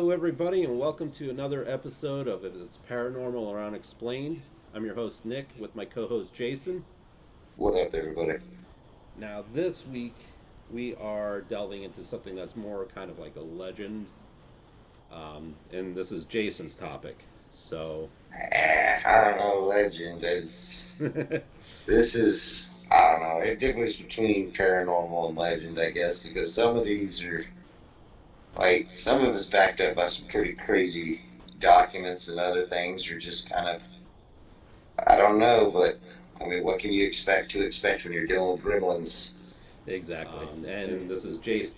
Hello, everybody, and welcome to another episode of If It's Paranormal or Unexplained. I'm your host, Nick, with my co host, Jason. What up, everybody? Now, this week, we are delving into something that's more kind of like a legend, and this is Jason's topic. So, I don't know, legend. This is, I don't know, it differs between paranormal and legend, I guess, because some of these are, like, some of it's backed up by some pretty crazy documents, and other things are just kind of, I don't know, but, I mean, what can you expect when you're dealing with gremlins? exactly. And this is Jason.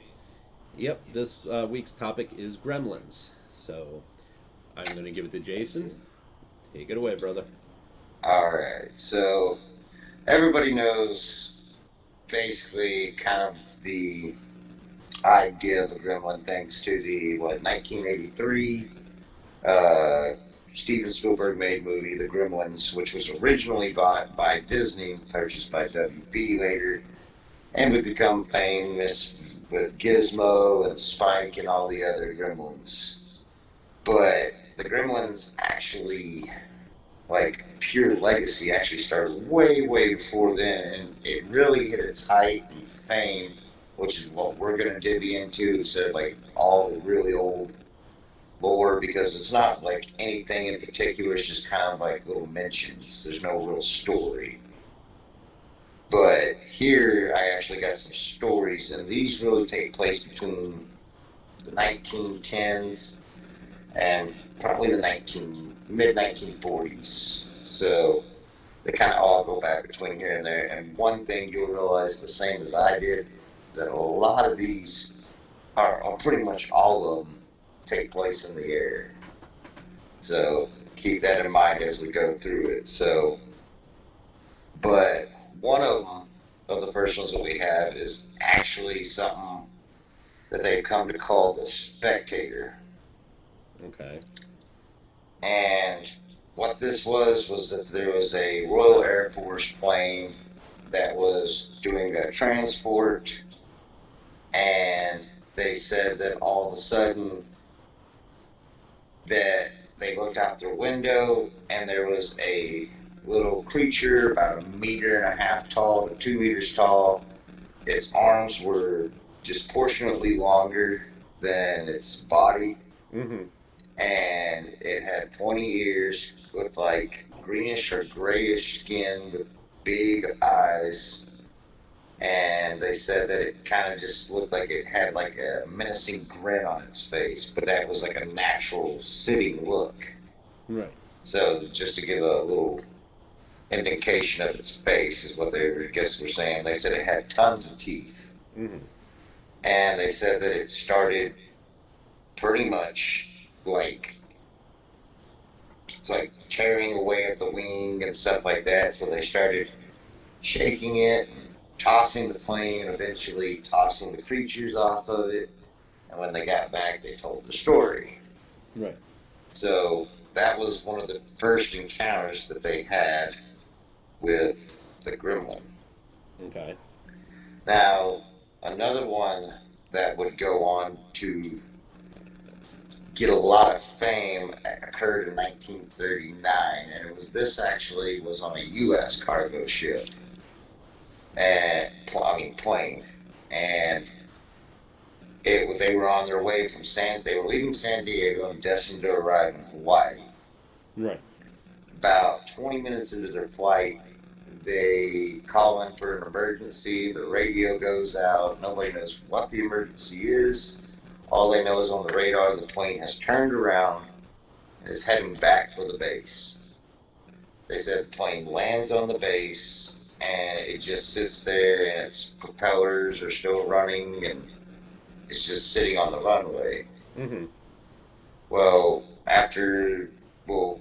Yep, this week's topic is gremlins. So, I'm going to give it to Jason. Take it away, brother. Alright, so everybody knows basically kind of the idea of a gremlin thanks to the, 1983 uh, Steven Spielberg made movie, The Gremlins, which was originally bought by Disney, purchased by WB later, and would become famous with Gizmo and Spike and all the other gremlins. But the Gremlins actually, like pure legacy, actually started way, way before then, and it really hit its height and fame, which is what we're going to divvy into instead of like all the really old lore, because it's not like anything in particular. It's just kind of like little mentions. There's no real story. But here I actually got some stories, and these really take place between the 1910s and probably the 19 mid 1940s. So they kind of all go back between here and there. And one thing you'll realize, the same as I did, that a lot of these are pretty much all of them take place in the air. So keep that in mind as we go through it. So, but one of the first ones that we have is actually something that they've come to call the spectator. Okay. And what this was that there was a Royal Air Force plane that was doing a transport, and they said that all of a sudden that they looked out their window and there was a little creature about a meter and a half tall to 2 meters tall. Its arms were disproportionately longer than its body, Mm-hmm. and it had pointy ears, looked like greenish or grayish skin with big eyes. And they said that it kind of just looked like it had like a menacing grin on its face, but that was like a natural sitting look. Right. So just to give a little indication of its face is what they, I guess, were saying. They said it had tons of teeth, Mm-hmm. and they said that it started pretty much like it's like tearing away at the wing and stuff like that. So they started shaking it, and tossing the plane, and eventually tossing the creatures off of it. And when they got back, they told the story. Right. So that was one of the first encounters that they had with the gremlin. Okay. Now, another one that would go on to get a lot of fame occurred in 1939, and it was this actually was on a U.S. cargo ship, and I mean plane, and they were on their way from they were leaving San Diego and destined to arrive in Hawaii. Right. About 20 minutes into their flight, they call in for an emergency. The radio goes out. Nobody knows what the emergency is. All they know is on the radar the plane has turned around and is heading back for the base. They said the plane lands on the base and it just sits there, and its propellers are still running, and it's just sitting on the runway. Mm-hmm. Well,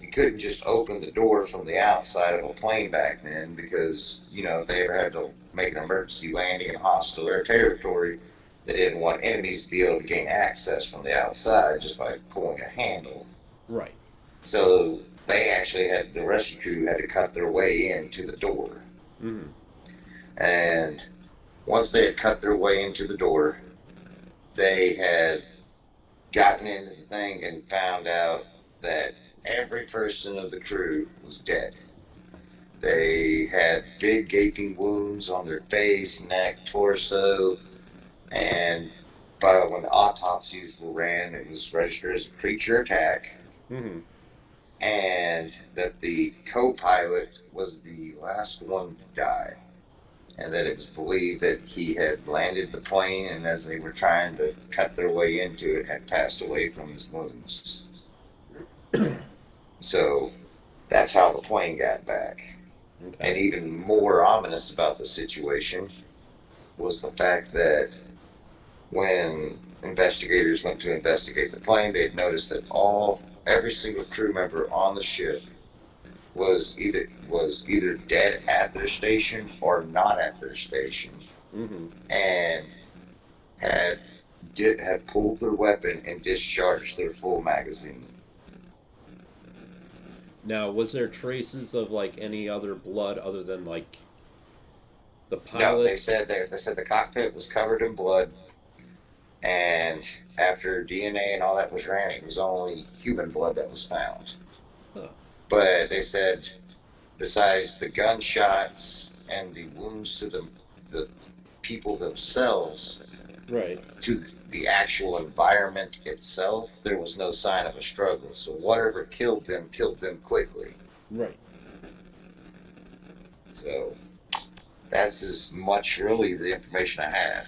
you couldn't just open the door from the outside of a plane back then, because, if they ever had to make an emergency landing in hostile air territory, they didn't want enemies to be able to gain access from the outside just by pulling a handle. Right. So they actually the rescue crew had to cut their way into the door. Mm-hmm. And once they had cut their way into the door, they had gotten into the thing and found out that every person of the crew was dead. They had big gaping wounds on their face, neck, torso, and but when the autopsies were ran, it was registered as a creature attack, Mm-hmm. and that the co-pilot was the last one to die, and that it was believed that he had landed the plane, and as they were trying to cut their way into it, had passed away from his wounds. So that's how the plane got back. And Okay. even more ominous about the situation was the fact that when investigators went to investigate the plane, they had noticed that every single crew member on the ship was either dead at their station or not at their station, Mm-hmm. and had had pulled their weapon and discharged their full magazine. Now, was there traces of like any other blood other than like the No, they pilot? said they said the cockpit was covered in blood, and after DNA and all that was ran, it was only human blood that was found. Huh. But they said besides the gunshots and the wounds to the people themselves, Right. to the actual environment itself, there was no sign of a struggle. So whatever killed them quickly. Right. So that's as much really the information I have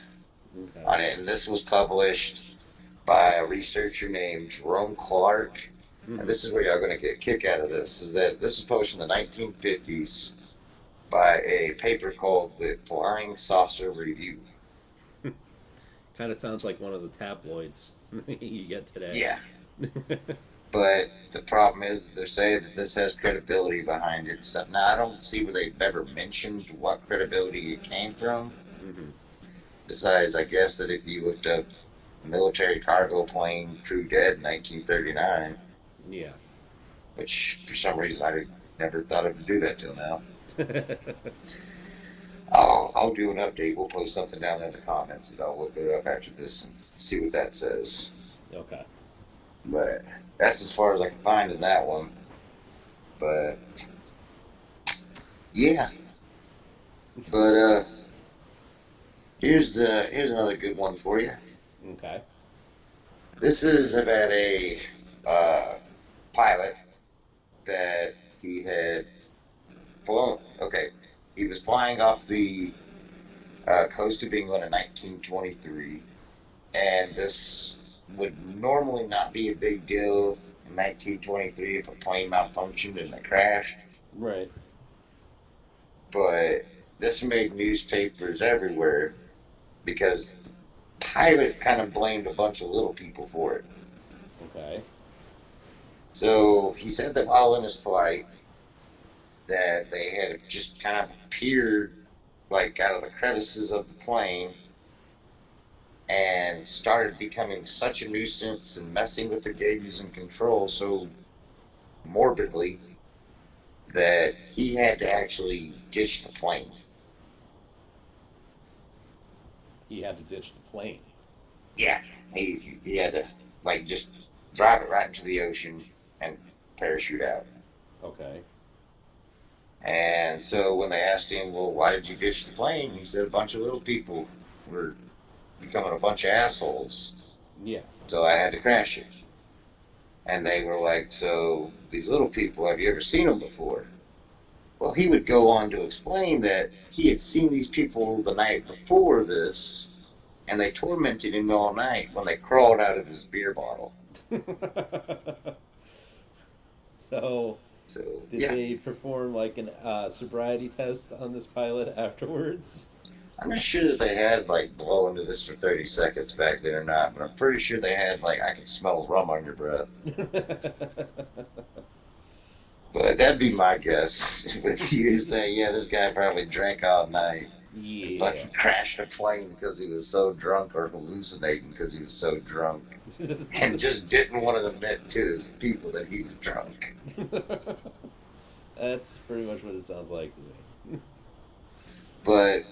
Okay. on it. And this was published by a researcher named Jerome Clark. And Mm-hmm. this is where y'all going to get a kick out of this, is that this was published in the 1950s by a paper called the Flying Saucer Review. Kind of sounds like one of the tabloids you get today. Yeah. But the problem is they're saying that this has credibility behind it and stuff. Now, I don't see where they've ever mentioned what credibility it came from. Mm-hmm. Besides, I guess that if you looked up military cargo plane crew dead in 1939, Yeah. which for some reason I never thought of to do that till now. Okay. I'll do an update. We'll post something down in the comments and I'll look it up after this and see what that says. But that's as far as I can find in that one. But yeah. But here's another good one for you. Okay. This is about a uh, pilot that he had flown. Okay, he was flying off the coast of England in 1923, and this would normally not be a big deal in 1923 if a plane malfunctioned and it crashed, Right. but this made newspapers everywhere because the pilot kind of blamed a bunch of little people for it. Okay. So he said that while in his flight, that they had just kind of appeared like out of the crevices of the plane and started becoming such a nuisance and messing with the gauges and controls so morbidly that he had to actually ditch the plane. He had to ditch the plane. Yeah, he had to like just drive it right into the ocean and parachute out. Okay. And so when they asked him, well, why did you ditch the plane? He said a bunch of little people were becoming a bunch of assholes. Yeah. So I had to crash it. And they were like, so these little people, have you ever seen them before? Well, he would go on to explain that he had seen these people the night before this, and they tormented him all night when they crawled out of his beer bottle. So, So, did yeah, they perform like an sobriety test on this pilot afterwards? I'm not sure that they had like blow into this for 30 seconds back then or not, but I'm pretty sure they had like I could smell rum on your breath. But that'd be my guess with you saying, yeah, this guy probably drank all night and Yeah. fucking crashed a plane because he was so drunk or hallucinating because he was so drunk and just didn't want to admit to his people that he was drunk. That's pretty much what it sounds like to me. But,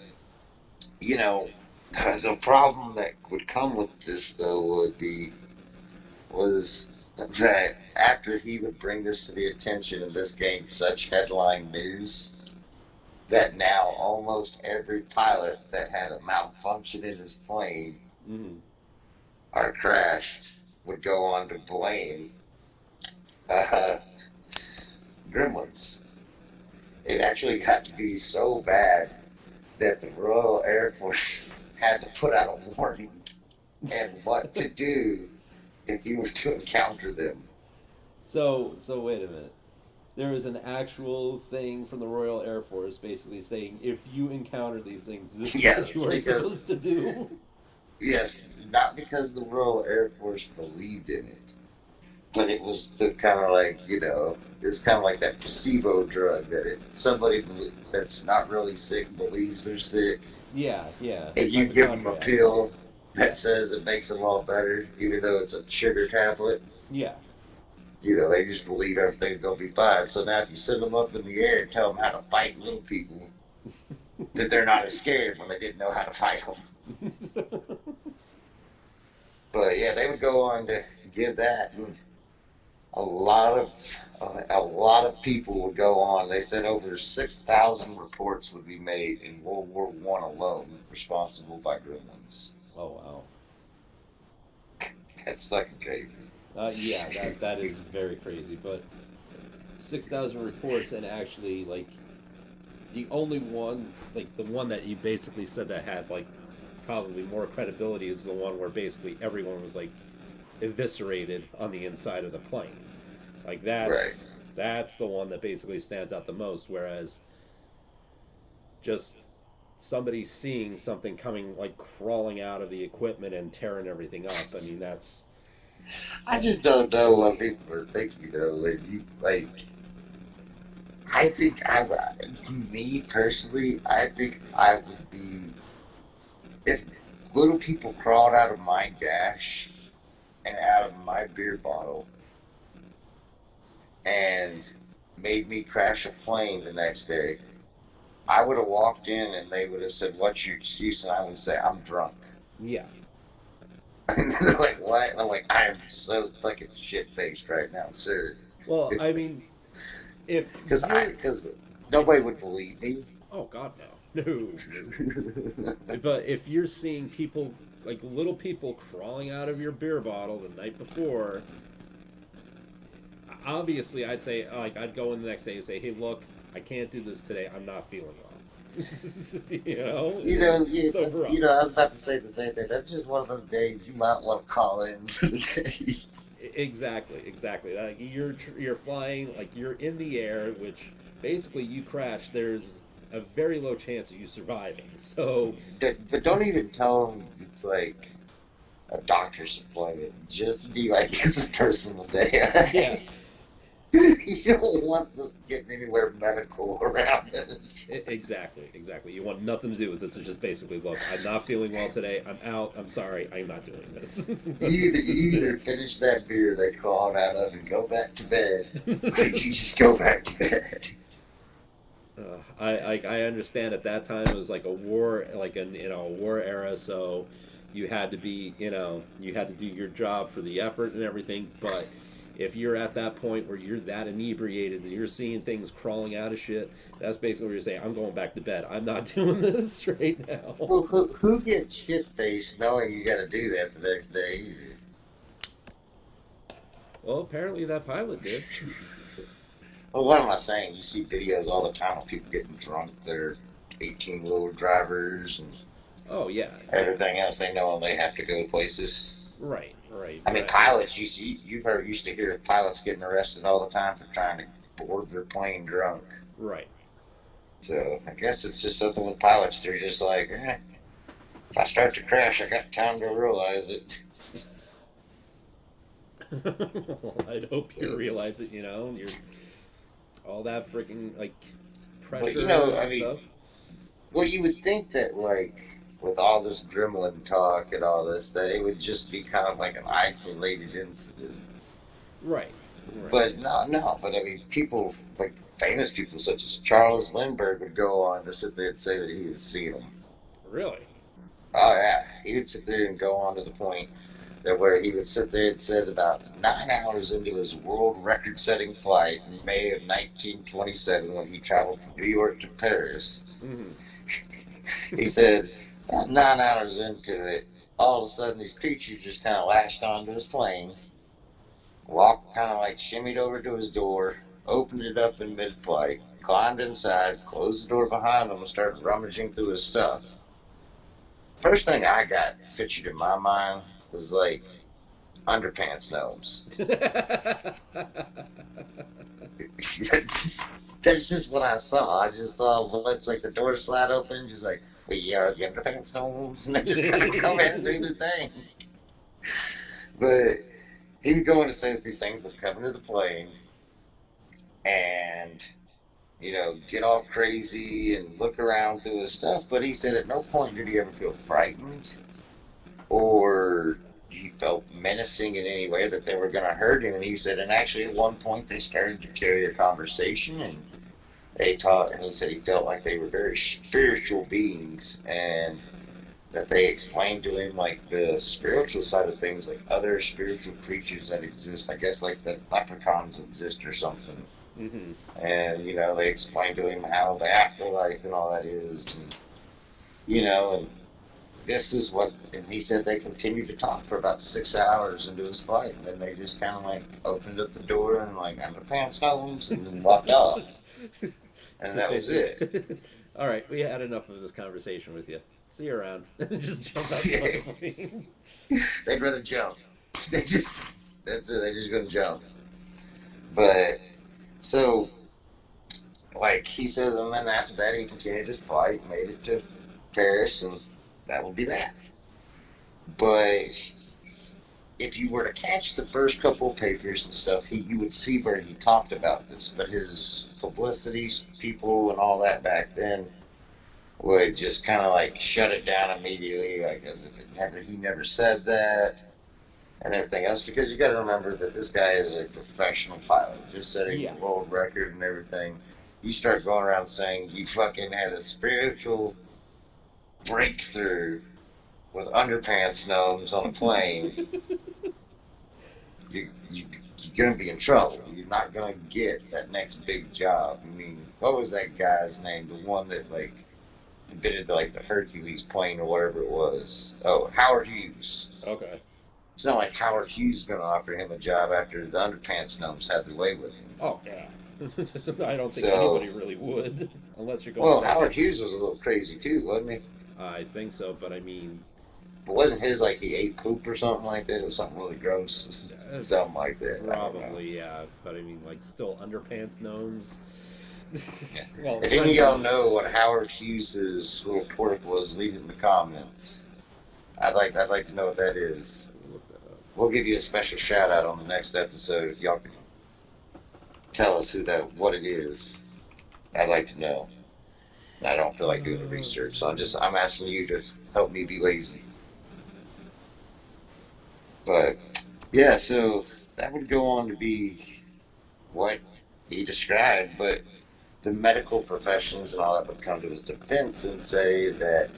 you know, the problem that would come with this though would be was that after he would bring this to the attention and this gained such headline news, that now almost every pilot that had a malfunction in his plane Mm. or crashed would go on to blame uh, gremlins. It actually got to be so bad that the Royal Air Force had to put out a warning and what to do if you were to encounter them. So wait a minute. There was an actual thing from the Royal Air Force basically saying if you encounter these things, this is what Yes, you are because supposed to do. yes, not because the Royal Air Force believed in it, but it was the kind of like it's kind of like that placebo drug that if somebody that's not really sick believes they're sick, Yeah, yeah, and you give them a hypochondriac. pill that Yeah, says it makes them all better, even though it's a sugar tablet. yeah. They just believe everything's gonna be fine. So now, if you send them up in the air and tell them how to fight little people, that they're not as scared when they didn't know how to fight them. But yeah, they would go on to give that, and a lot of a lot of people would go on. They said over 6,000 reports would be made in World War I alone, responsible by gremlins. Oh wow. That's fucking crazy. Yeah, that is very crazy. But 6,000 reports, and actually, like the only one, like the one that you basically said that had like probably more credibility is the one where basically everyone was like eviscerated on the inside of the plane. Like Right. that's the one that basically stands out the most. Whereas just somebody seeing something coming like crawling out of the equipment and tearing everything up. I mean that's I just don't know what people are thinking though. When you like, I think me personally, I think I would be if little people crawled out of my dash and out of my beer bottle and made me crash a plane the next day. I would have walked in and they would have said, "What's your excuse?" And I would say, "I'm drunk." yeah. And they're like, "What?" And I'm like, "I am so fucking shit faced right now, sir." Well, I mean, if you're Because nobody would believe me. oh god no. No, no. But if you're seeing people like little people crawling out of your beer bottle the night before, obviously I'd say like I'd go in the next day and say, "Hey, look, I can't do this today. I'm not feeling well." It's sober up. I was about to say the same thing. That's just one of those days you might want to call in for the day. Exactly, exactly. Like you're flying, like you're in the air, which basically you crash. There's a very low chance of you surviving. So But don't even tell them it's like a doctor's appointment. Just be like, it's a personal yeah, day. You don't want this getting anywhere medical around this. exactly, exactly. You want nothing to do with this. It's just basically, look, I'm not feeling well today. I'm out. I'm sorry. I'm not doing this. This You either is finish that beer they crawled out of and go back to bed, or you it. just go back to bed. I understand at that time it was like a war, like an a war era, so you had to be you had to do your job for the effort and everything. But if you're at that point where you're that inebriated and you're seeing things crawling out of shit, that's basically where you're saying, I'm going back to bed. I'm not doing this right now. Well, who gets shit faced knowing you got to do that the next day either? Well, apparently that pilot did. Well, what am I saying? You see videos all the time of people getting drunk. They're 18-wheeler drivers and Oh yeah, yeah, everything else. They know they have to go places. right, right, I mean, but pilots. You've heard used to hear pilots getting arrested all the time for trying to board their plane drunk. right. So I guess it's just something with pilots. They're just like, if I start to crash, I got time to realize it. Well, I'd hope you realize it. You're all that freaking like But pressure I and mean, stuff. well, you would think that like with all this gremlin talk and all this, that it would just be kind of like an isolated incident. Right, right. But no, no. But I mean, people like famous people such as Charles Lindbergh would go on to sit there and say that he has seen them. Really? Oh yeah, he would sit there and go on to the point. that where he would sit there and said about 9 hours into his world record setting flight in May of 1927 when he traveled from New York to Paris, Hmm. he said about 9 hours into it, all of a sudden these creatures just kind of latched onto his plane, walked kind of like shimmied over to his door, opened it up in mid flight, climbed inside, closed the door behind him, and started rummaging through his stuff. First thing I got pictured in my mind was like underpants gnomes. That's just what I saw. I just saw like the door slide open, just like, we are the underpants gnomes, and they just kind of come in and do their thing. But he would go in and say that these things would come into the plane and, get all crazy and look around through his stuff. But he said at no point did he ever feel frightened or he felt menacing in any way that they were going to hurt him. And he said, and actually at one point they started to carry a conversation and they taught, and he said he felt like they were very spiritual beings and that they explained to him like the spiritual side of things, like other spiritual creatures that exist. I guess like the leprechauns exist or something. Hmm. And they explained to him how the afterlife and all that is, and this is what. And he said they continued to talk for about 6 hours into his flight, and then they just kind of like opened up the door and like underpants gnomes and then walked off, and that was it. All right, we had enough of this conversation with you. See you around. Just jump out the fucking plane. They'd rather jump. They just that's it. They just gonna jump. But so like he says, and then after that he continued his flight, made it to Paris, and that would be that. But if you were to catch the first couple of papers and stuff, you would see where he talked about this. But his publicity people and all that back then would just kind of like shut it down immediately, like as if he never said that and everything else. Because you got to remember that this guy is a professional pilot, just setting Yeah. the world record and everything. You start going around saying you fucking had a spiritual breakthrough with underpants gnomes on a plane, you you're gonna be in trouble. You're not gonna get that next big job. I mean, what was that guy's name? The one that like invented like the Hercules plane or whatever it was. Oh, Howard Hughes. Okay. It's not like Howard Hughes is gonna offer him a job after the underpants gnomes had their way with him. Oh yeah. I don't think So, anybody really would, unless you're going well, back Howard in. Hughes was a little crazy too, wasn't he? I think so, but I mean, But wasn't his like he ate poop or something like that? It was something really gross. uh, Something like that. I don't know. probably yeah. But I mean, like, still underpants gnomes. Yeah. Well, If any of y'all gremlins. know what Howard Hughes' little twerk was, leave it in the comments. I'd like to know what that is. Look that up. We'll give you a special shout out on the next episode if y'all can tell us what it is. I'd like to know. I don't feel like doing the research, so I'm asking you to help me be lazy. But yeah, so that would go on to be what he described, but the medical professions and all that would come to his defense and say that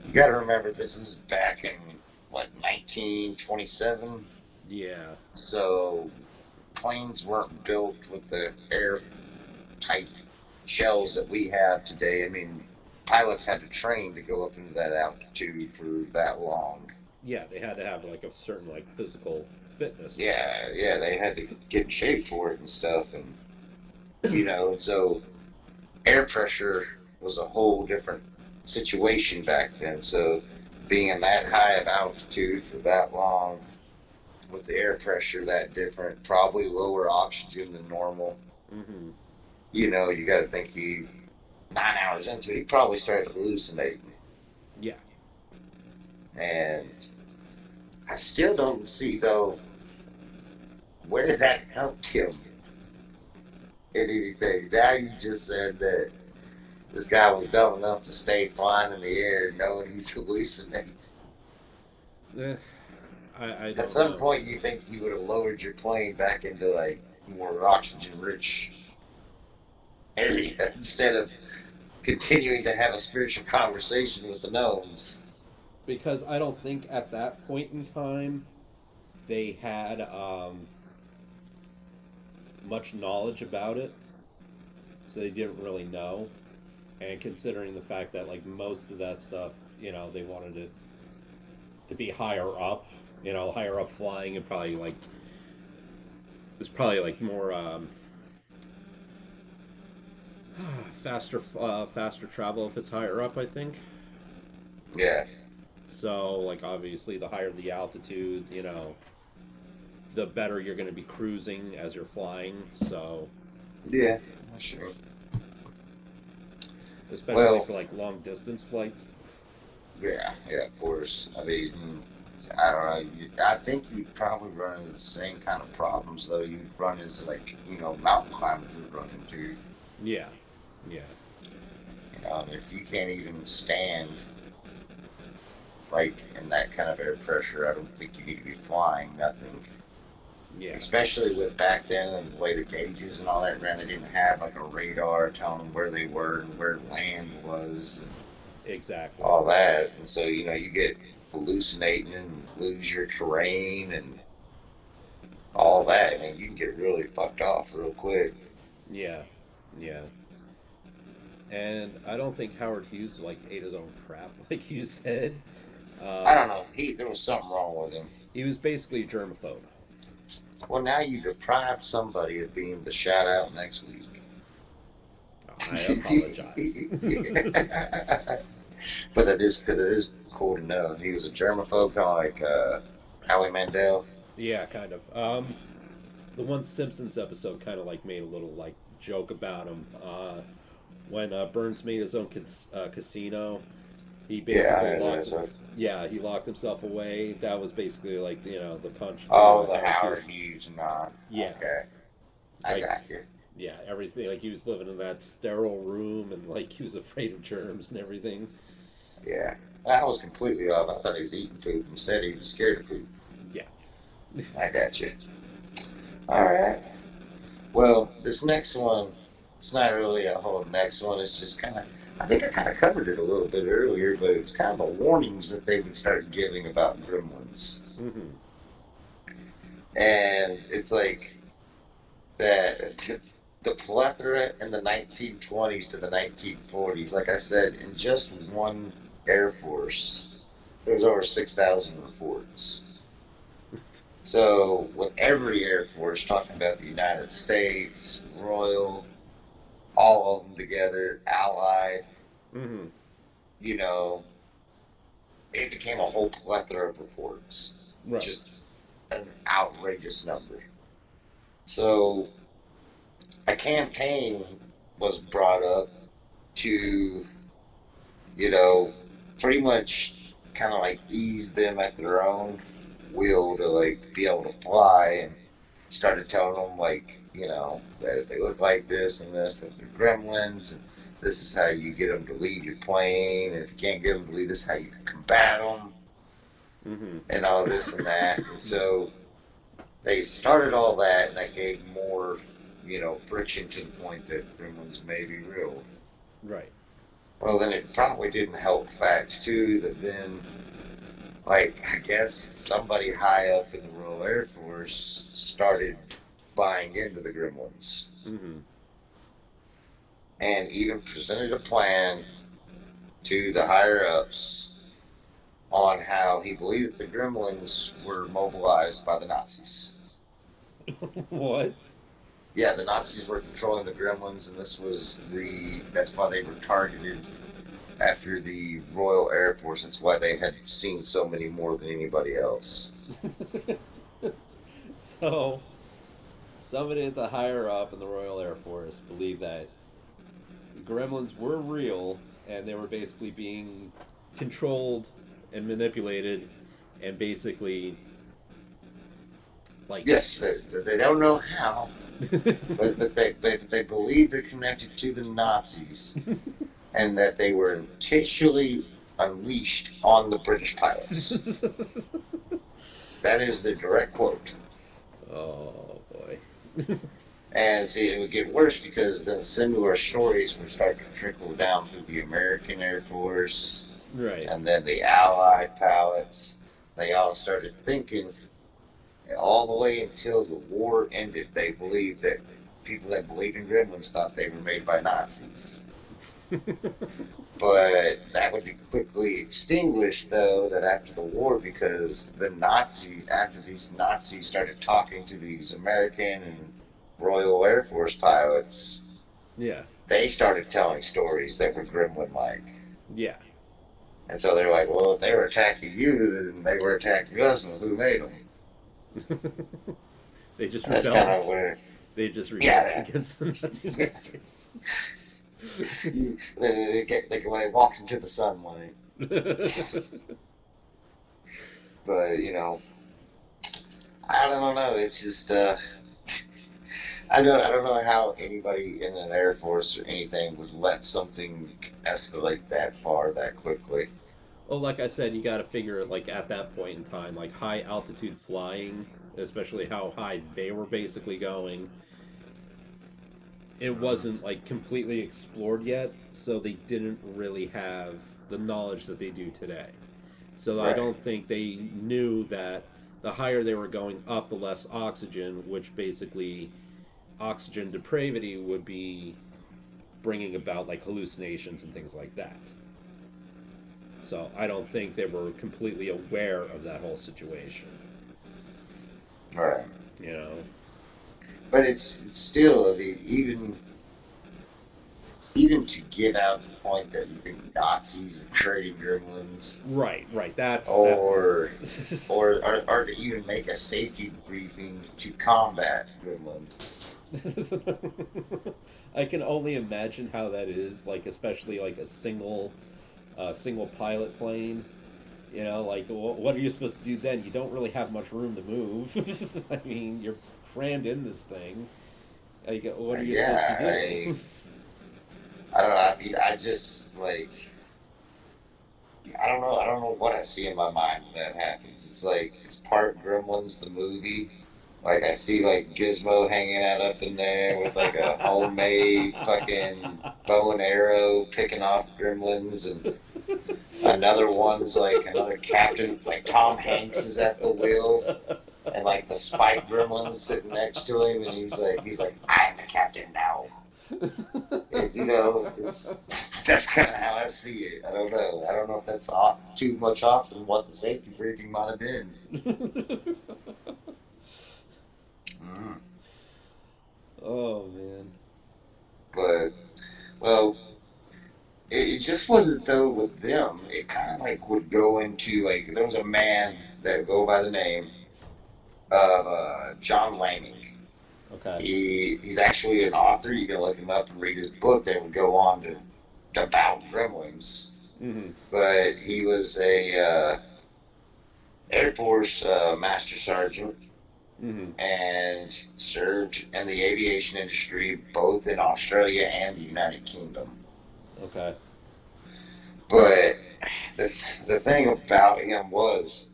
you got to remember this is back in what 1927, Yeah. so planes weren't built with the airtight shells that we have today. I mean, pilots had to train to go up into that altitude for that long. Yeah, they had to have like a certain like physical fitness for that. Yeah, they had to get in shape for it and stuff, and so air pressure was a whole different situation back then. So being in that high of altitude for that long, with the air pressure that different, probably lower oxygen than normal. Hmm. You got to think 9 hours into it, he probably started hallucinating, Yeah. and I still don't see though where that helped him in anything. Now you just said that this guy was dumb enough to stay flying in the air knowing he's hallucinating. Eh, I At don't some know. point, you think you would have lowered your plane back into like more oxygen-rich area instead of continuing to have a spiritual conversation with the gnomes. because I don't think at that point in time they had much knowledge about it, so they didn't really know. And considering the fact that like most of that stuff, they wanted it to be higher up, higher up flying, and probably like it's probably like more faster travel if it's higher up, I think. Yeah, So like obviously the higher the altitude, the better you're going to be cruising as you're flying. So yeah, sure. especially Well, for like long distance flights. yeah, yeah, of course. I mean, I don't know. I think you'd probably run into the same kind of problems, though. You'd run into, like, mountain climbers would run into. Yeah, yeah, And if you can't even stand, like, in that kind of air pressure, I don't think you need to be flying nothing. yeah, Especially with back then and the way the gauges and all that ran, they didn't have, like, a radar telling them where they were and where land was and exactly. all that. And so, you get hallucinating and lose your terrain and all that. I mean, you can get really fucked off real quick. Yeah, yeah. And I don't think Howard Hughes like ate his own crap, like you said. I Um, don't know. There was something wrong with him. he was basically a germaphobe. Well, now you deprive somebody of being the shout out next week. I apologize. But it is cool to know. He was a germaphobe, kind of like Howie Mandel. Yeah, kind of. The one Simpsons episode kind of like made a little like joke about him. When Burns made his own casino, he Yeah, I basically know locked. that's right. Yeah, he locked himself away. That was basically like the punch to Oh, the Howard Howard Hughes. Hughes nod. Yeah, Okay, I like got you. yeah, everything like he was living in that sterile room and like he was afraid of germs and everything. Yeah, I was completely off. I thought he was eating poop. Instead, he was scared of poop. Yeah. I got you. All right. Well, this next one, it's not really a whole next one. It's just kind of, I think I kind of covered it a little bit earlier, but it's kind of the warnings that they would start giving about gremlins. Hmm. And it's like that the plethora in the 1920s to the 1940s, like I said, in just one Air Force, there was over 6,000 reports. So, with every Air Force, talking about the United States, Royal, all of them together, allied, Hmm. you know, it became a whole plethora of reports. Right. Just an outrageous number. So a campaign was brought up to, you know, pretty much kind of like ease them at their own will to like be able to fly, and started telling them like, that if they look like this and this, that they're gremlins, and this is how you get them to leave your plane, and if you can't get them to leave, this is how you can combat them, Hmm. and all this and that. And so they started all that, and that gave more, friction to the point that gremlins may be real. Right. Well, then it probably didn't help facts too that then, like, I guess somebody high up in the Royal Air Force started buying into the gremlins Hmm. and even presented a plan to the higher ups on how he believed that the gremlins were mobilized by the Nazis. What? Yeah, the Nazis were controlling the gremlins, and that's why they were targeted after the Royal Air Force. That's why they had seen so many more than anybody else. So somebody at the higher up in the Royal Air Force believed that gremlins were real and they were basically being controlled and manipulated and basically like Yes, they don't know how, but they believe they're connected to the Nazis, and that they were intentionally unleashed on the British pilots. That is the direct quote. Oh boy. And see, it would get worse because then similar stories would start to trickle down through the American Air Force. Right. and then the Allied pilots, they all started thinking all the way until the war ended. They believed that people that believed in gremlins thought they were made by Nazis. But that would be quickly extinguished, though, that after the war, because the Nazis, after these Nazis started talking to these American and Royal Air Force pilots, Yeah. they started telling stories that were gremlin like. Yeah. And so they're like, well, if they were attacking you, then they were attacking us, and who made them? They just And that's kind rebelled. of where, They just rebelled yeah, against the Nazi masters. they walked into the sunlight. But, I don't know. It's just, I don't know how anybody in an Air Force or anything would let something escalate that far that quickly. Well, like I said, you got to figure like at that point in time, like high altitude flying, especially how high they were basically going, it Mm, wasn't like completely explored yet, so they didn't really have the knowledge that they do today. So I right. don't think they knew that the higher they were going up, the less oxygen, which basically oxygen depravity would be bringing about like hallucinations and things like that. So I don't think they were completely aware of that whole situation. Right. You know, But it's still, I mean, even to get out the point that you think Nazis are creating gremlins, right, right. That's. or or to even make a safety briefing to combat gremlins. I can only imagine how that is, like especially like a single pilot plane. You know, like what are you supposed to do then? You don't really have much room to move. I mean, you're crammed in this thing. Like, what are you supposed to Yeah, do? I don't know. I mean, I just like I don't know. I don't know what I see in my mind when that happens. It's like it's part Gremlins the movie. Like I see like Gizmo hanging out up in there with like a homemade fucking bow and arrow picking off gremlins, and another one's like another captain, like Tom Hanks is at the wheel, and like the Spike Gremlin's sitting next to him, and he's like I'm the captain now. It's that's kind of how I see it. I don't know. I don't know if that's too much off from what the safety briefing might have been. Mm. Oh man. But well, it just wasn't though with them. It kind of like would go into like there was a man that would go by the name of John Lanning. Okay. He's actually an author. You can look him up and read his book. That would go on to about gremlins. Mm-hmm. But he was a Air Force Master Sergeant Mm-hmm. and served in the aviation industry both in Australia and the United Kingdom. Okay. But the thing about him was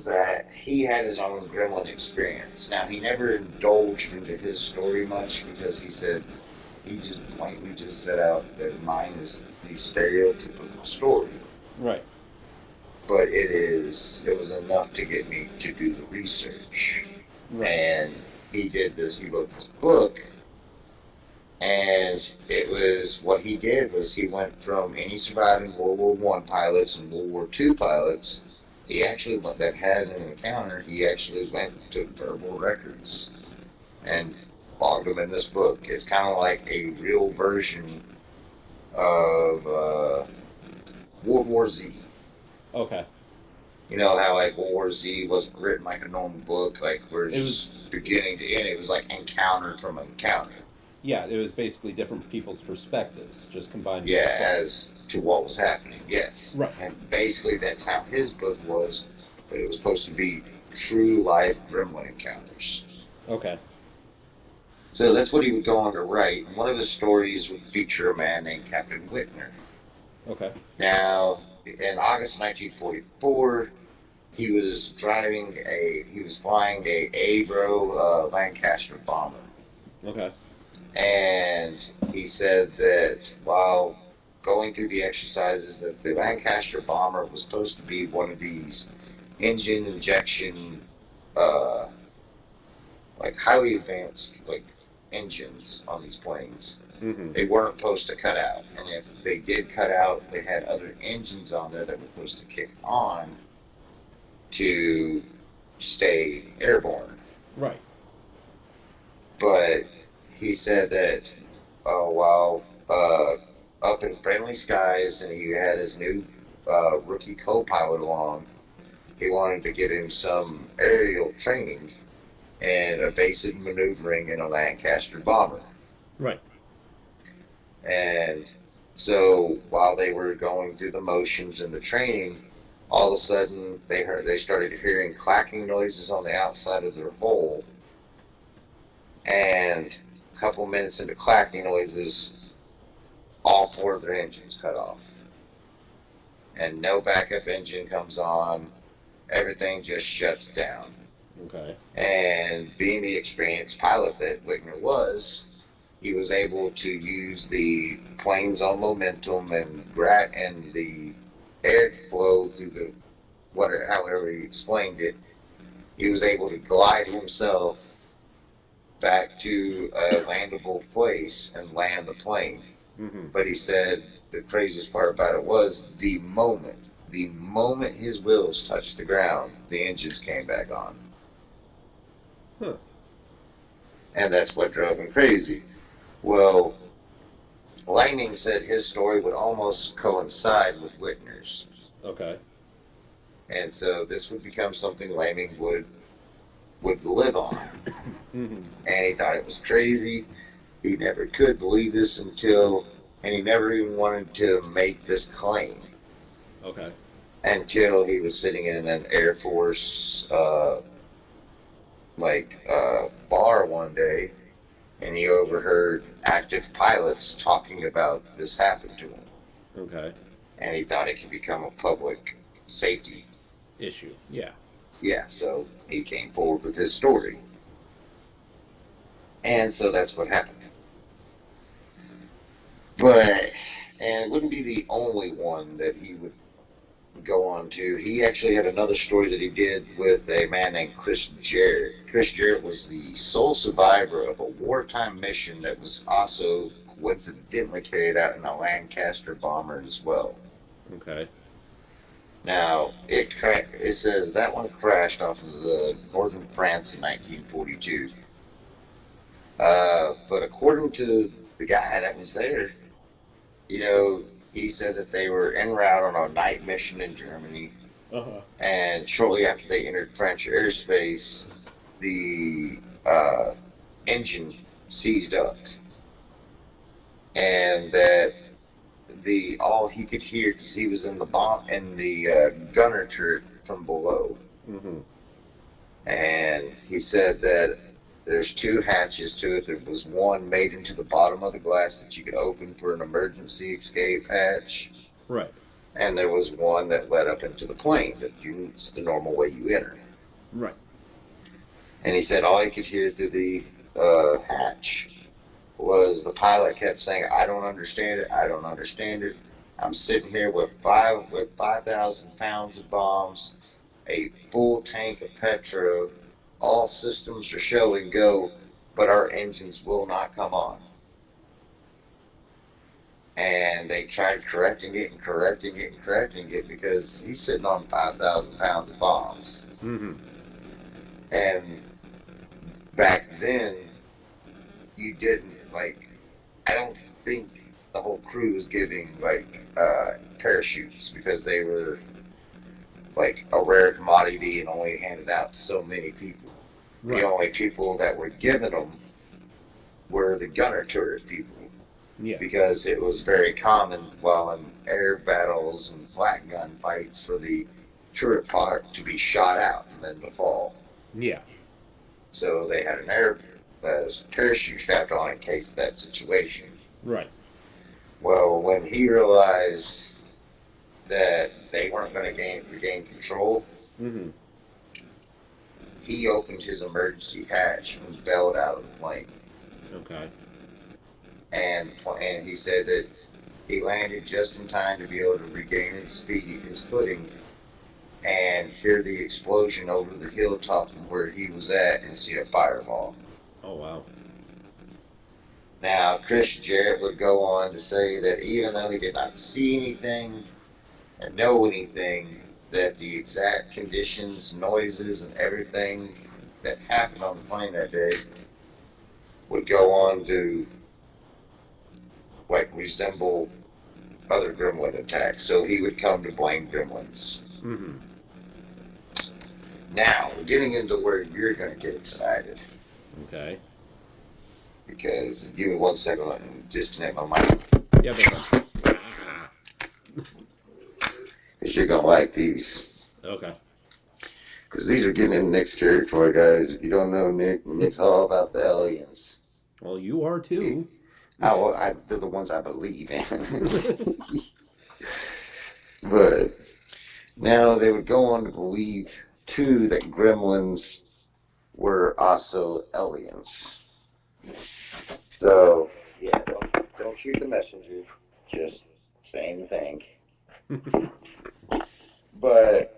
that he had his own gremlin experience. Now he never indulged into his story much because he said he just blatantly just set out that mine is the stereotypical story. Right. But it was enough to get me to do the research. Right. And he wrote this book, and it was what he did was he went from any surviving World War I pilots and World War II pilots. He actually went that had an encounter. He actually went to verbal records and logged them in this book. It's kind of like a real version of World War Z. Okay. You know how like World War Z wasn't written like a normal book, like we're It just was. beginning to end. It was like encounter from encounter. Yeah. It was basically different people's perspectives, just combined into a Yeah, book. as to what was happening. Yes, Right. and basically that's how his book was, but it was supposed to be true life gremlin encounters. Okay. So that's what he would go on to write. And one of his stories would feature a man named Captain Whitner. Okay. Now, in August 1944, he was flying a Avro Lancaster bomber, Okay. and he said that while going through the exercises that the Lancaster bomber was supposed to be one of these engine injection, uh, like highly advanced like engines on these planes. Mm-hmm. They weren't supposed to cut out, and if they did cut out, they had other engines on there that were supposed to kick on to stay airborne. Right. But he said that while up in friendly skies and he had his new rookie co-pilot along, he wanted to give him some aerial training and evasive maneuvering in a Lancaster bomber. Right. And so while they were going through the motions and the training, all of a sudden they started hearing clacking noises on the outside of their hole, and a couple minutes into clacking noises, all four of their engines cut off, and no backup engine comes on. Everything just shuts down. Okay. And being the experienced pilot that Whitner was, he was able to use the plane's own momentum and the airflow through the whatever, however he explained it. He was able to glide himself back to a landable place and land the plane. Mm-hmm. But he said the craziest part about it was the moment his wheels touched the ground, the engines came back on. Huh. And that's what drove him crazy. Well, Lightning said his story would almost coincide with Whitner's. Okay. And so this would become something Lightning would live on. Mm-hmm. And he thought it was crazy. He never could believe this and he never even wanted to make this claim Okay. until he was sitting in an Air Force bar one day, and he overheard active pilots talking about this happened to him, Okay. and he thought it could become a public safety. Issue. Yeah. Yeah, so he came forward with his story, and so that's what happened. But and it wouldn't be the only one that he would go on to. He actually had another story that he did with a man named Chris Jarrett. Chris Jarrett was the sole survivor of a wartime mission that was also coincidentally carried out in a Lancaster bomber as well. Okay. Now, it says that one crashed off of the northern France in 1942. But according to the guy that was there, you know, he said that they were en route on a night mission in Germany, Uh-huh. and shortly after they entered French airspace, the engine seized up, and that the all he could hear because he was in the gunner turret from below, Mm-hmm. and he said that there's two hatches to it. There was one made into the bottom of the glass that you could open for an emergency escape hatch, Right. and there was one that led up into the plane. It's the normal way you enter. Right. And he said all he could hear through the hatch was the pilot kept saying, "I don't understand it. I don't understand it. I'm sitting here with 5,000 pounds of bombs, a full tank of petrol. All systems are show and go, but our engines will not come on." And they tried correcting it and correcting it and correcting it because he's sitting on 5,000 pounds of bombs. Mm-hmm. And back then, you didn't I don't think the whole crew was getting parachutes because they were like a rare commodity and only handed out to so many people. Right. The only people that were given them were the gunner turret people, Yeah. because it was very common while in air battles and flat gun fights for the turret part to be shot out and then to fall. Yeah. So they had an parachute strapped on in case of that situation. Right. Well, when he realized that they weren't going to regain control, Mm-hmm. he opened his emergency hatch and bailed out of the plane. Okay. And he said that He landed just in time to be able to regain his footing, and hear the explosion over the hilltop from where he was at and see a fireball. Oh wow. Now, Chris Jarrett would go on to say that even though he did not see anything and know anything, that the exact conditions, noises, and everything that happened on the plane that day would go on to like resemble other gremlin attacks. So he would come to blame gremlins. Mm-hmm. Now we're getting into where you're going to get excited Okay. because give me 1 second and disconnect my mic Yeah, no problem. Ah. because you're going to like these. Okay. Because these are getting in Nick's territory, guys. If you don't know Nick, Nick's all about the aliens. Well, you are too. They're the ones I believe in. But now they would go on to believe, too, that gremlins were also aliens. So, yeah, don't shoot the messenger. Just saying the thing. But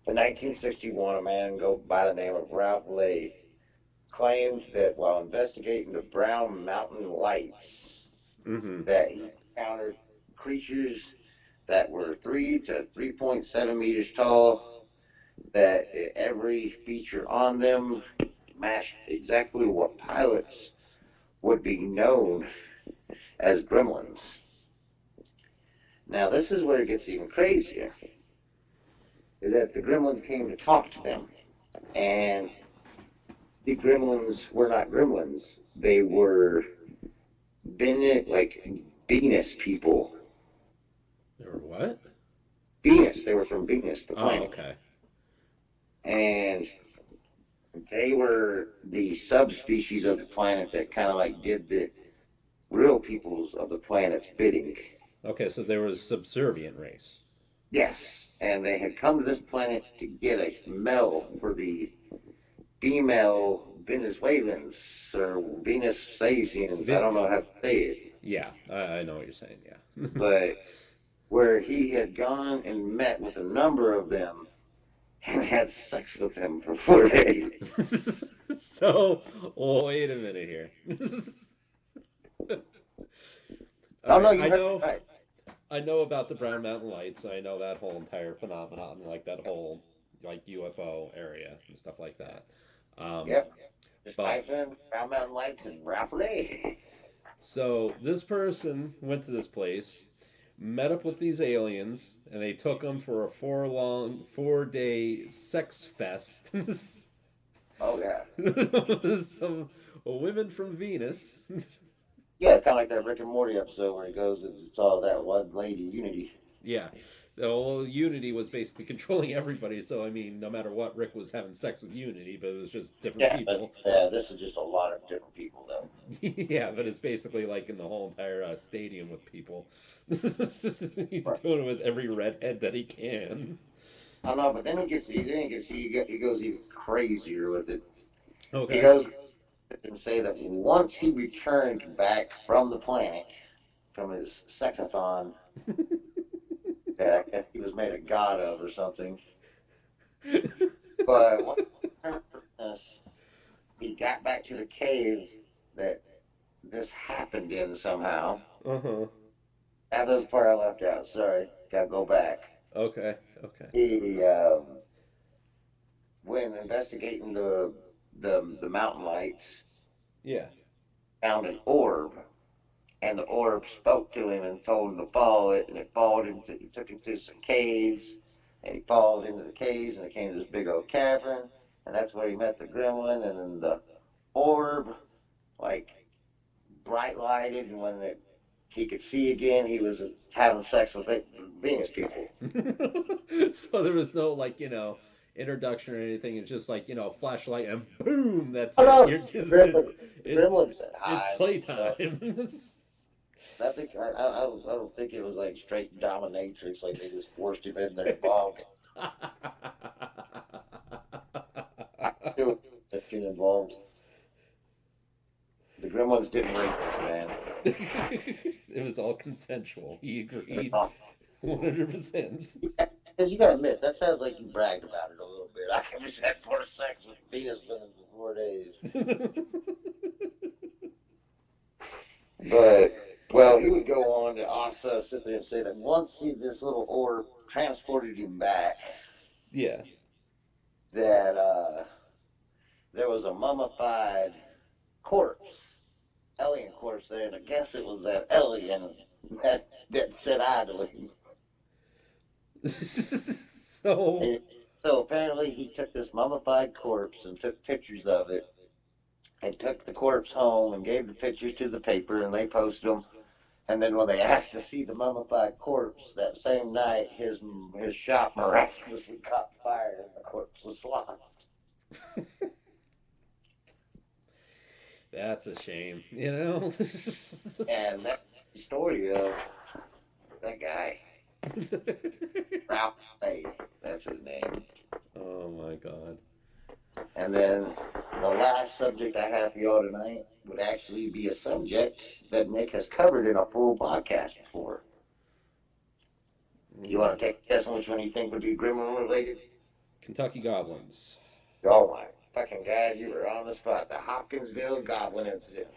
in 1961, a man go by the name of Ralph Lay claimed that while investigating the Brown Mountain lights, Mm-hmm. that he encountered creatures that were 3 to 3.7 meters tall, that every feature on them matched exactly what pilots would be known as gremlins. Now, this is where it gets even crazier, is that the gremlins came to talk to them. And the gremlins were not gremlins. They were Venus people. Or what? Venus. They were from Venus, the Oh, planet. okay. And they were the subspecies of the planet that kind of like did the real peoples of the planet's bidding. Okay, so there was subservient race. Yes. And they had come to this planet to get a male for the female Venezuelans or Venus Sazians. I Vin- don't know how to say it. yeah, I know what you're saying. Yeah. But where he had gone and met with a number of them and had sex with them for 4 days. So, wait a minute here. All Oh right, no, you heard me right. I know about the Brown Mountain Lights. I know that whole entire phenomenon, like that whole like UFO area and stuff like that. Um, Yep. Just but type in Brown Mountain Lights and Ralph Lee. so this person went to this place, met up with these aliens, and they took them for a 4-day sex fest. Oh yeah. Some women from Venus. Yeah, kind of like that Rick and Morty episode where he goes and it's all that one lady unity. Yeah. The whole Unity was basically controlling everybody, so I mean, no matter what, Rick was having sex with Unity, but it was just different Yeah, but people. this is just a lot of different people though. Yeah, but it's basically like in the whole entire stadium with people. He's Right. doing it with every redhead that he can. I don't know, but he goes even crazier with it. He Okay. goes and say that once he returned back from the planet from his sexathon that I guess he was made a god of or something. But once he returned from this, he got back to the cave that this happened in somehow. Uh huh. That was the part I left out. Sorry, gotta go back. Okay. Okay. He when investigating the mountain lights, Yeah. found an orb, and the orb spoke to him and told him to follow it, and he took him to some caves, and he followed into the caves, and it came to this big old cavern, and that's where he met the gremlin, and then the orb, like, bright lighted, and when he could see again, he was having sex with Venus people. So there was no like introduction or anything. It's just like flashlight and boom. That's Oh it. no, You're just the it's gremlin said it's hi. So playtime. I don't think it was like straight dominatrix, like they just forced him in there involved. I do involved. The gremlins didn't rape this man. It was all consensual. He agreed 100%. Because you gotta admit, that sounds like you bragged about it a little bit. I just had 4 sex with penis within 4 days. But, well, he would go on to also sit there and say that once this little orb transported him back, Yeah. that there was a mummified corpse, alien corpse there, and I guess it was that alien that said I to him. So, And so apparently he took this mummified corpse and took pictures of it and took the corpse home and gave the pictures to the paper and they posted them. And then when they asked to see the mummified corpse that same night, his shop miraculously caught fire and the corpse was lost. that's a shame, you know? And that's the story of that guy, Ralph Faye. That's his name. Oh my god. And then the last subject I have for y'all tonight would actually be a subject that Nick has covered in a full podcast before. You want to take a guess on which one you think would be Gremlin related? Kentucky Goblins. Oh my fucking god, you were on the spot. The Hopkinsville Goblin Incident.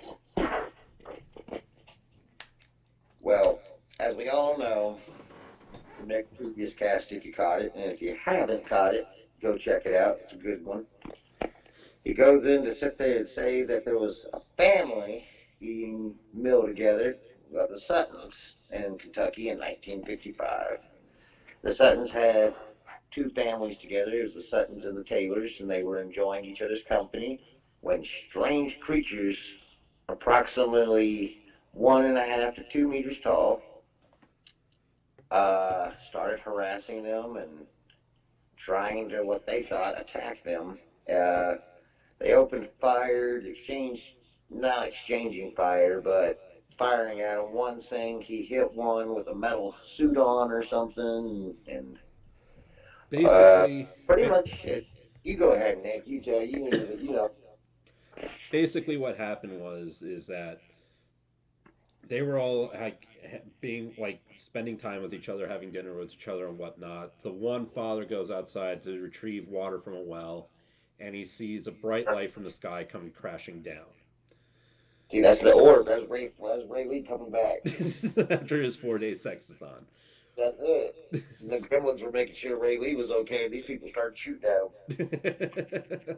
Well, as we all know, the next previous cast, if you caught it, and if you haven't caught it, go check it out. It's a good one. He goes in to sit there and say that there was a family eating meal together of the Suttons in Kentucky in 1955. The Suttons had two families together. It was the Suttons and the Taylors, and they were enjoying each other's company when strange creatures, approximately 1.5 to 2 meters tall, started harassing them and trying to, what they thought, attack them. Uh, they opened fire, not exchanging fire, but firing at him. One saying he hit one with a metal suit on or something, and Basically, pretty much it. You go ahead, Nick. You tell you know. basically what happened was is that they were all like being like spending time with each other, having dinner with each other and whatnot. The one father goes outside to retrieve water from a well, and he sees a bright light from the sky coming crashing down. See, that's the orb. That's Ray Lee coming back. After his 4 day sexathon. That's it. And the Gremlins were making sure Ray Lee was okay. These people started shooting at him.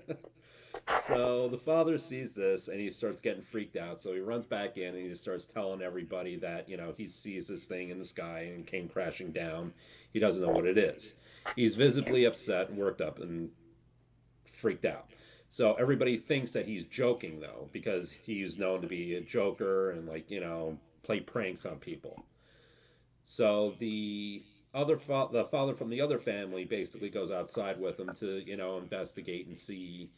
So the father sees this and he starts getting freaked out. So he runs back in and he starts telling everybody that, he sees this thing in the sky and came crashing down. He doesn't know what it is. He's visibly upset and worked up and freaked out. So everybody thinks that he's joking though, because he's known to be a joker and like, play pranks on people. So the father from the other family basically goes outside with him to, investigate and see,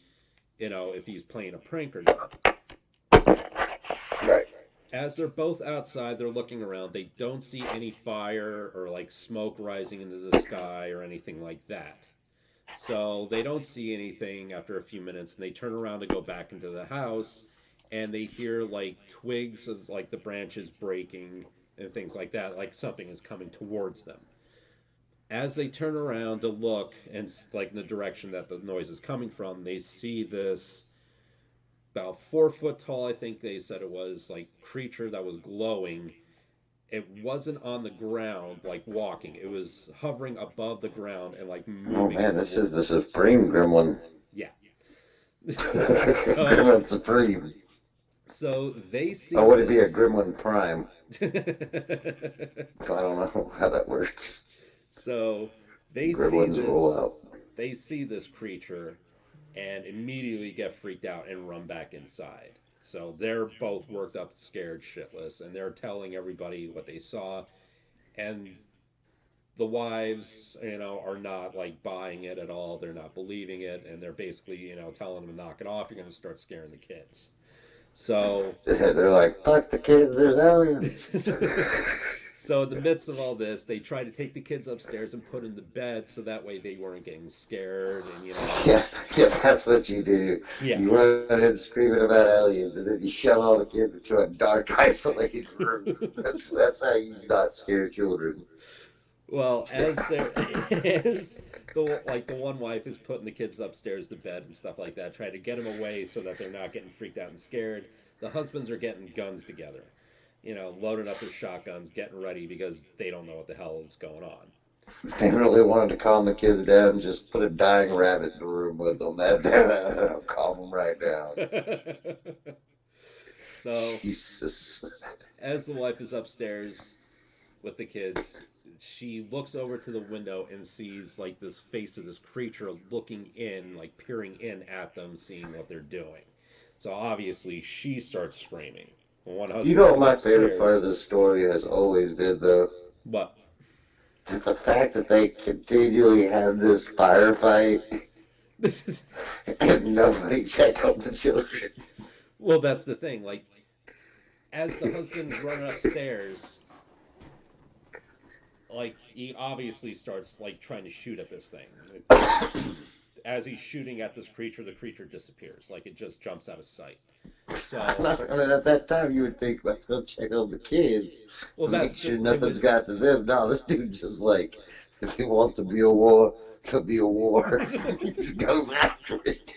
if he's playing a prank or not. Right. As they're both outside, they're looking around. They don't see any fire or like smoke rising into the sky or anything like that. So they don't see anything after a few minutes, and they turn around to go back into the house, and they hear like twigs of like the branches breaking and things like that, like something is coming towards them. As they turn around to look and like in the direction that the noise is coming from, they see this about 4 foot tall, I think they said it was, like creature that was glowing. It wasn't on the ground like walking. It was hovering above the ground and like Oh moving man, this is the towards them. Supreme Gremlin. Yeah. so Gremlin Supreme. so they Oh, see would it be a this. Gremlin Prime? I don't know how that works. So they see Gremlins roll this out. they see this creature and immediately get freaked out and run back inside. So they're both worked up, scared shitless, and they're telling everybody what they saw. And the wives, are not like buying it at all. They're not believing it, and they're basically, telling them to knock it off. You're going to start scaring the kids. So, They're like, fuck the kids, there's aliens. So in the midst of all this, they try to take the kids upstairs and put them to bed so that way they weren't getting scared and Yeah, yeah, that's what you do. yeah. You run in screaming about aliens, and then you shove all the kids into a dark, isolated room. That's how you not scare children. Well, as there is the one wife is putting the kids upstairs to bed and stuff like that, trying to get them away so that they're not getting freaked out and scared. The husbands are getting guns together, loading up their shotguns, getting ready because they don't know what the hell is going on. They really wanted to calm the kids down. Just put a dying rabbit in the room with them. That'll calm them right down. So, Jesus. as the wife is upstairs with the kids, she looks over to the window and sees like this face of this creature looking in, like peering in at them, seeing what they're doing. So obviously she starts screaming. The one You husband know what went my favorite part of upstairs. this story has always been, though? But The fact that they continually had this firefight and nobody checked on the children. well, that's the thing. Like as the husband's running upstairs, like he obviously starts like trying to shoot at this thing. As he's shooting at this creature, the creature disappears. Like it just jumps out of sight. So, I mean, at that time, you would think, let's go check on the kids well, and make that's the sure it nothing's was. got to them. No, this dude just like, if he wants to be a war, there'll be a war. He just goes after it.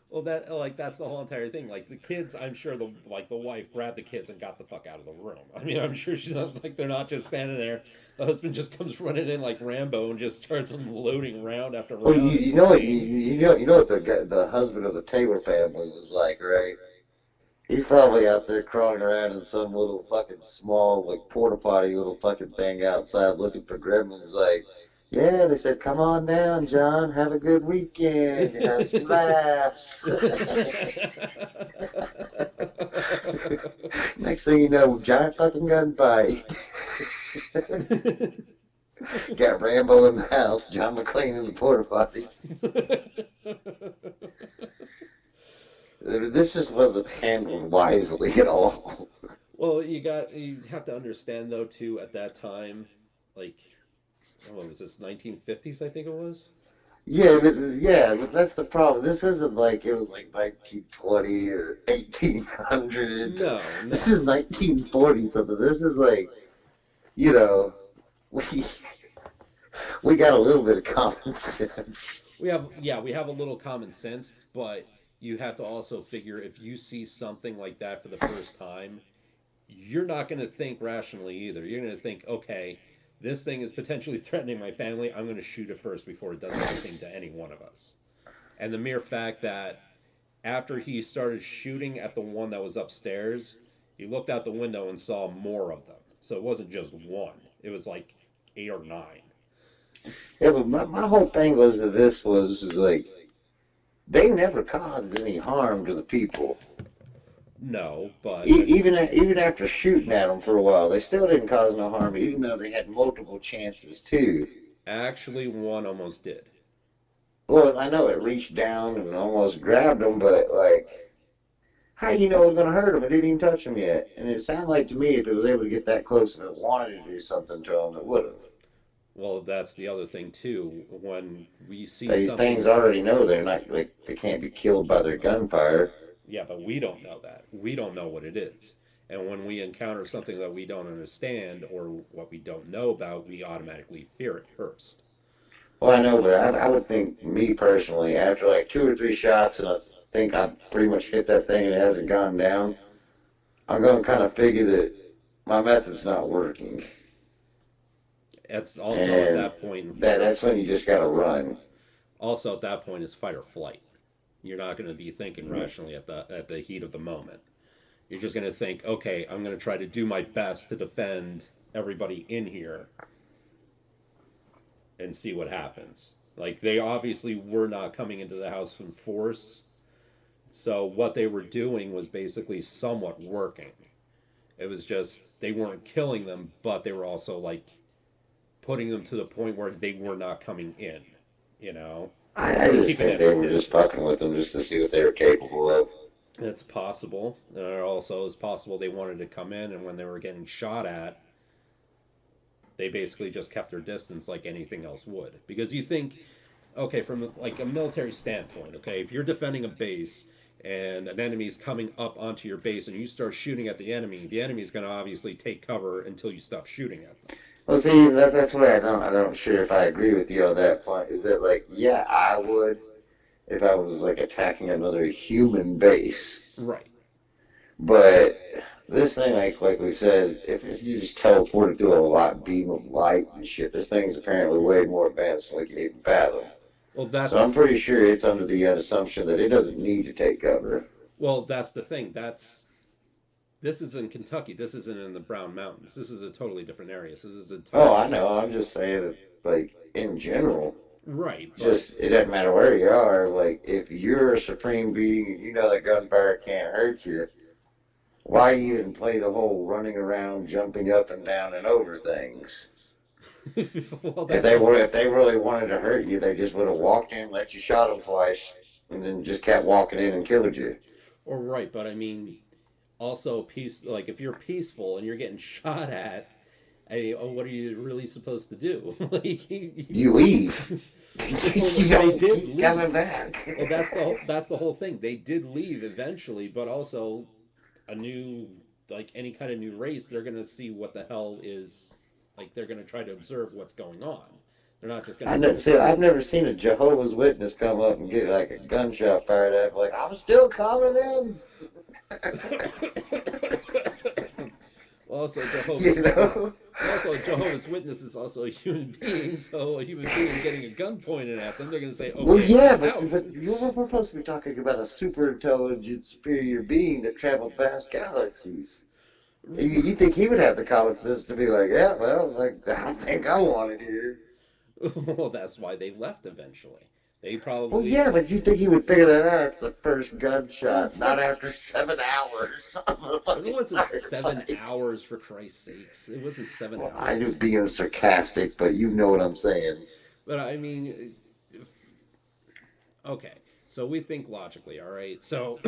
Well, that's the whole entire thing. Like the kids, I'm sure the wife grabbed the kids and got the fuck out of the room. I mean, I'm sure she's not like they're not just standing there. The husband just comes running in like Rambo and just starts unloading round after Well, round you and know what saying, you know what the husband of the Taylor family was like, right? He's probably out there crawling around in some little fucking small, like, porta potty little fucking thing outside looking for gremlins. Like, yeah, they said, come on down, John, have a good weekend, have some laughs. Next thing you know, giant fucking gunfight. Got Rambo in the house, John McClane in the porta potty. This just wasn't handled wisely at all. Well, you have to understand though too at that time, like what was this 1950s? I think it was. Yeah, but that's the problem. This isn't like it was like 1920 or 1800. No, This no. is 1940 something. This is like, you know, we we got a little bit of common sense. We have a little common sense, but you have to also figure if you see something like that for the first time, you're not going to think rationally either. You're going to think, okay, this thing is potentially threatening my family. I'm going to shoot it first before it does anything to any one of us. And the mere fact that after he started shooting at the one that was upstairs, he looked out the window and saw more of them. So it wasn't just one, it was like eight or nine. Yeah, but my whole thing was that this was is like they never caused any harm to the people. No, but I mean, Even after shooting at them for a while, they still didn't cause no harm, even though they had multiple chances to. actually, one almost did. Well, I know it reached down and almost grabbed them, but like, how you know it was gonna hurt them? It didn't even touch them yet. And it sounded like to me, if it was able to get that close and it wanted to do something to them, it would have. Well, that's the other thing too. When we see These things something, already know they're not like they can't be killed by their gunfire. yeah, but we don't know that. We don't know what it is. And when we encounter something that we don't understand or what we don't know about, we automatically fear it first. Well, I know, but I would think me personally, after like two or three shots, and I think I pretty much hit that thing and it hasn't gone down, I'm going to kind of figure that my method's not working, It's also at and that point in that fight or that's when you just got to run. also at that point is fight or flight. You're not going to be thinking rationally at the heat of the moment. You're just going to think, okay, I'm going to try to do my best to defend everybody in here and see what happens. Like they obviously were not coming into the house in force, so what they were doing was basically somewhat working. It was just they weren't killing them, but they were also like putting them to the point where they were not coming in. You know, I they were just keeping think at a they were just fucking distance. with them just to see what they were capable of. It's possible. And also, it's possible they wanted to come in, and when they were getting shot at, They basically just kept their distance like anything else would. Because you think, okay, from like a military standpoint, okay, if you're defending a base and an enemy is coming up onto your base and you start shooting at the enemy is going to obviously take cover until you stop shooting at them. Well, see, that's where I don't sure if I agree with you on that point. Is that like, yeah, I would if I was like attacking another human base, Right. but this thing, like we said, if you just teleported through a lot beam of light and shit, this thing's apparently way more advanced than we can even fathom. Well, So I'm pretty that's sure it's under the assumption that it doesn't need to take cover. that's the thing. That's this is in Kentucky. This isn't in the Brown Mountains. This is a totally different area. So this is a Oh, totally I different. know. I'm just saying that, like, in general, Right, but just it doesn't matter where you are. Like, if you're a supreme being and you know that gunfire can't hurt you, why even play the whole running around, jumping up and down and over things? well, If that's they the were, if they really wanted to hurt you, they just would have walked in, let you shot them twice, and then just kept walking in and killed you. or right, but I mean, also peace. Like if you're peaceful and you're getting shot at, what are you really supposed to do? like, You leave. well, You they don't did keep coming leave. back. Well, that's the whole thing. They did leave eventually, but also a new like any kind of new race, they're gonna see what the hell is like. They're gonna try to observe what's going on. They're not just gonna I never sit see. I've cool. never seen a Jehovah's Witness come up and get like a gunshot fired at. Like I'm still coming in. also, Jehovah's You Witness. know. Also, Jehovah's Witness is also a human being. So a human being getting a gun pointed at them, they're gonna say, Well, "Okay, yeah, I'm but out." we're supposed to be talking about a super intelligent, superior being that traveled vast galaxies. You think he would have the common sense to be like, yeah, well, like I don't think I want it here. well, that's why they left eventually. They Well, probably. yeah, but you think he would figure that out after the first Oh gunshot, not fuck! after 7 hours of the It fucking wasn't 7 firefight. hours for Christ's sakes. It wasn't seven Well, I was hours. being sarcastic, but you know what I'm saying. But I mean, if, okay. So we think logically, all right. So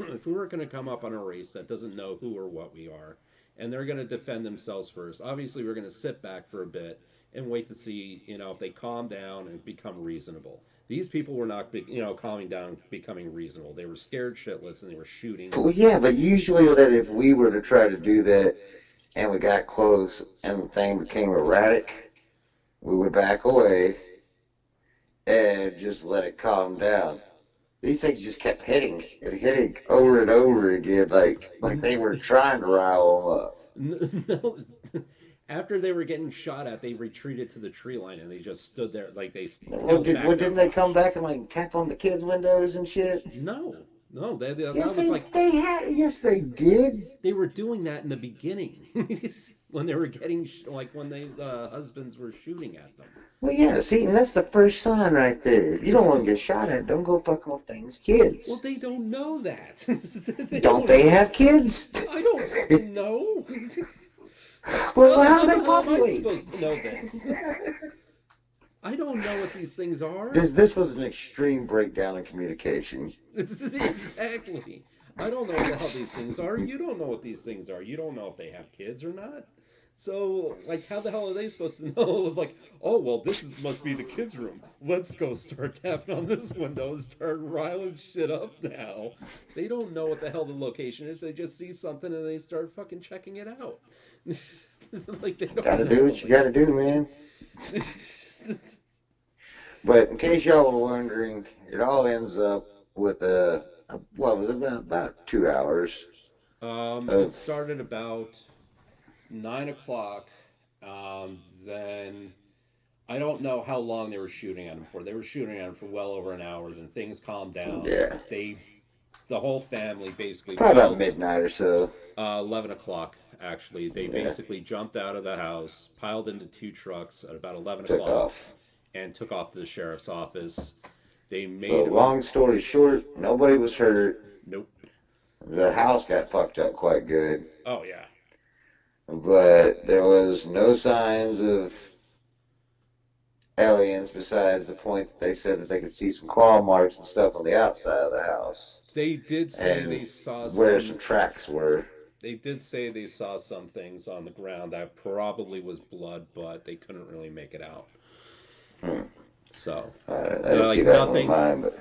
if we were going to come up on a race that doesn't know who or what we are, and they're going to defend themselves first, obviously we're going to sit back for a bit and wait to see, if they calm down and become reasonable. These people were not, calming down, becoming reasonable. They were scared shitless and they were shooting. Well, yeah, but usually that if we were to try to do that and we got close and the thing became erratic, we would back away and just let it calm down. These things just kept hitting and hitting over and over again, like they were trying to rile them up. No, after they were getting shot at, they retreated to the tree line and they just stood there like they held back their Didn't they come rush. back and like tap on the kids' windows and shit? No, no, that Yes, was like they had. Yes, they did. they were doing that in the beginning when they were getting like when the husbands were shooting at Well, yeah. See, and that's the first sign right there. If you don't want to them. get shot at, don't go fucking with things, Well, kids. they don't know that. they Don't don't they know. have kids? I don't fucking know. Well, how do How they the hell am I populate? supposed to know this? I don't know what these things are. This was an extreme breakdown in communication. exactly. I don't know what the hell these things are. You don't know what these things are. You don't know if they have kids or not. So, like, how the hell are they supposed to know? Like, oh, well, must be the kids' room. Let's go start tapping on this window and start riling shit up now. They don't know what the hell the location is. They just see something and they start fucking checking it out. like, they don't Gotta know. do what you gotta do, man. Like, But in case y'all were wondering, it all ends up with what was it, about 2 hours it of started about 9 o'clock. Then I don't know how long they were shooting at him for. They were shooting at him for well over an hour. Then things calmed down. yeah, The whole family basically probably about piled. midnight or so. 11 o'clock actually. They Yeah, basically jumped out of the house, piled into two trucks at about 11 took o'clock, off. and took off to the sheriff's office. They So made a. long story short, nobody was hurt. Nope. The house got fucked up quite good, Oh yeah. but there was no signs of aliens besides the point that they said that they could see some claw marks and stuff on the outside of the house They did say and they saw where some some. tracks were. They did say they saw some things on the ground that probably was blood, but they couldn't really make it out. Hmm. So, I didn't see like that one with nothing, mine, but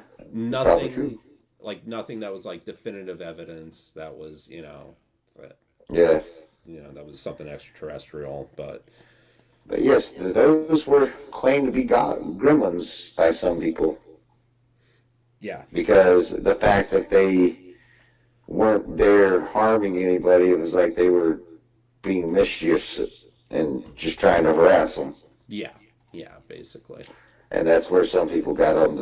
it's probably true. nothing, like nothing that was like definitive evidence that was, that, Yeah. that was something extraterrestrial. But But yes, those were claimed to be gremlins by some people yeah, because the fact that they weren't there harming anybody, it was like they were being mischievous and just trying to harass them. yeah, yeah, basically. And that's where some people got on